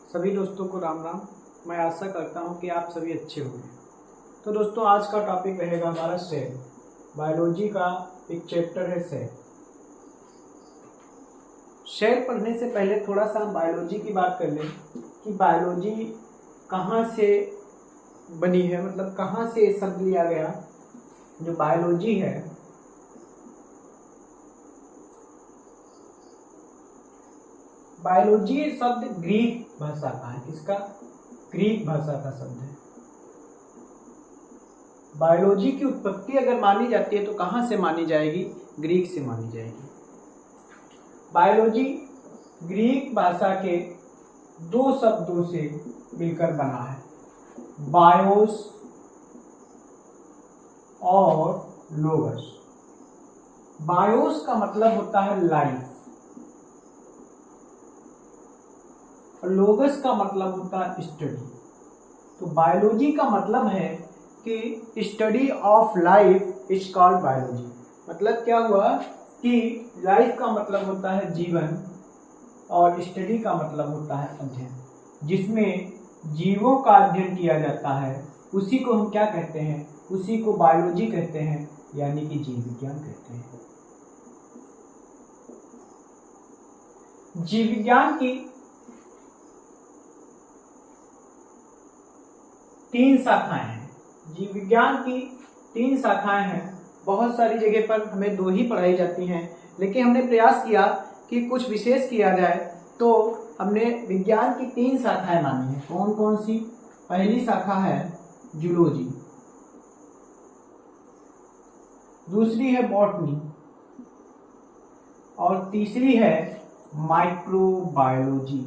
सभी दोस्तों को राम राम। मैं आशा करता हूं कि आप सभी अच्छे होंगे। तो दोस्तों, आज का टॉपिक रहेगा हमारा सेल। बायोलॉजी का एक चैप्टर है सेल। सेल पढ़ने से पहले थोड़ा सा हम बायोलॉजी की बात कर लें कि बायोलॉजी कहाँ से बनी है, मतलब कहाँ से शब्द लिया गया। जो बायोलॉजी है, बायोलॉजी शब्द ग्रीक भाषा का है। किसका? ग्रीक भाषा का शब्द है। बायोलॉजी की उत्पत्ति अगर मानी जाती है तो कहाँ से मानी जाएगी? ग्रीक से मानी जाएगी। बायोलॉजी ग्रीक भाषा के दो शब्दों से मिलकर बना है, बायोस और लोगस। बायोस का मतलब होता है लाइफ और लोगस का मतलब होता है स्टडी। तो बायोलॉजी का मतलब है कि study of life is called biology. मतलब क्या हुआ कि लाइफ का मतलब होता है जीवन और स्टडी का मतलब होता है अध्ययन। जिसमें जीवों का अध्ययन किया जाता है उसी को हम क्या कहते हैं? उसी को बायोलॉजी कहते हैं, यानी कि जीव विज्ञान कहते हैं। जीव विज्ञान की तीन शाखाएं हैं। जीव विज्ञान की तीन शाखाएं हैं। बहुत सारी जगह पर हमें दो ही पढ़ाई जाती हैं, लेकिन हमने प्रयास किया कि कुछ विशेष किया जाए, तो हमने विज्ञान की तीन शाखाएं मानी हैं। कौन कौन सी? पहली शाखा है जूलॉजी, दूसरी है बॉटनी और तीसरी है माइक्रोबायोलॉजी।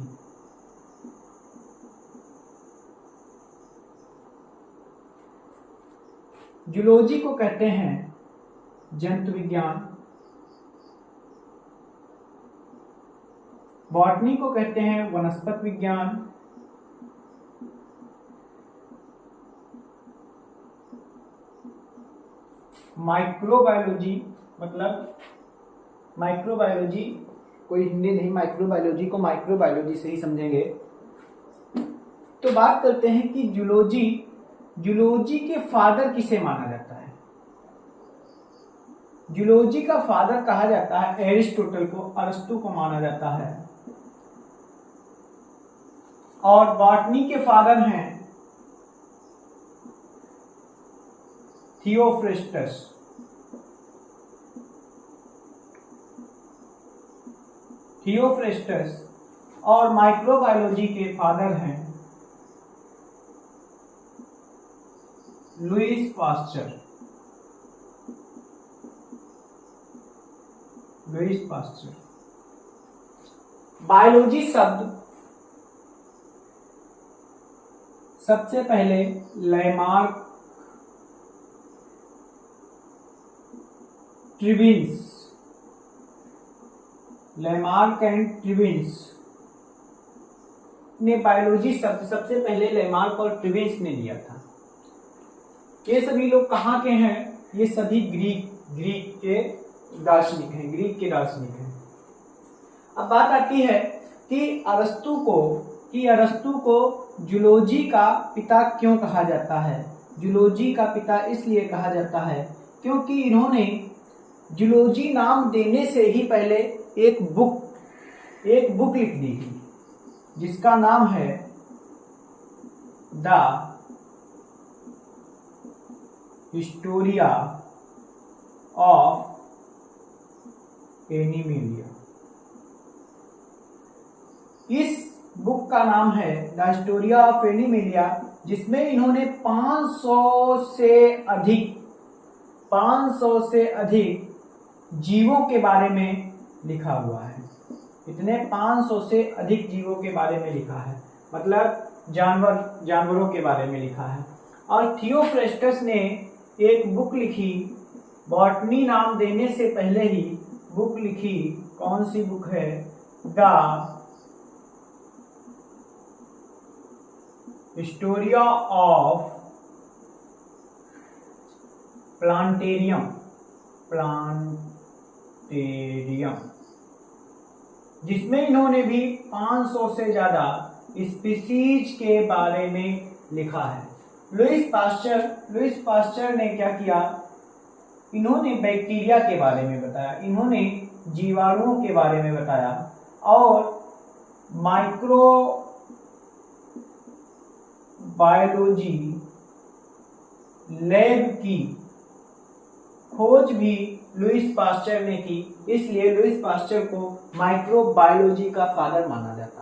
जूलॉजी को कहते हैं जंतु विज्ञान, बॉटनी को कहते हैं वनस्पति विज्ञान, माइक्रोबायोलॉजी मतलब माइक्रोबायोलॉजी कोई हिंदी नहीं, माइक्रोबायोलॉजी को माइक्रोबायोलॉजी से ही समझेंगे। तो बात करते हैं कि जूलॉजी के फादर किसे माना जाता है? जूलॉजी का फादर कहा जाता है एरिस्टोटल को, अरस्तु को माना जाता है। और बॉटनी के फादर हैं थियोफ्रेस्टस। और माइक्रोबायोलॉजी के फादर हैं लुईस पास्चर। बायोलॉजी शब्द सबसे पहले लैमार्क एंड ट्रिविन्स ने बायोलॉजी शब्द सबसे पहले लैमार्क और ट्रिविन्स ने लिया था। ये सभी लोग कहाँ के हैं? ये सभी ग्रीक के दार्शनिक हैं। अब बात आती है कि अरस्तु को जूलॉजी का पिता क्यों कहा जाता है? जूलॉजी का पिता इसलिए कहा जाता है क्योंकि इन्होंने जूलॉजी नाम देने से ही पहले एक बुक लिख दी थी, जिसका नाम है द हिस्टोरिया ऑफ एनिमेलिया। इस बुक का नाम है द हिस्टोरिया ऑफ एनिमेलिया, जिसमें इन्होंने 500 से अधिक जीवों के बारे में लिखा हुआ है। इतने 500 से अधिक जीवों के बारे में लिखा है, मतलब जानवरों के बारे में लिखा है। और थियोफ्रेस्टस ने एक बुक लिखी, बॉटनी नाम देने से पहले ही बुक लिखी। कौन सी बुक है? द हिस्टोरिया ऑफ प्लांटेरियम, जिसमें इन्होंने भी 500 से ज्यादा स्पीसीज के बारे में लिखा है। लुईस पास्चर ने क्या किया, इन्होंने बैक्टीरिया के बारे में बताया, इन्होंने जीवाणुओं के बारे में बताया और माइक्रोबायोलॉजी लैब की खोज भी लुईस पास्चर ने की, इसलिए लुईस पास्चर को माइक्रोबायोलॉजी का फादर माना जाता है।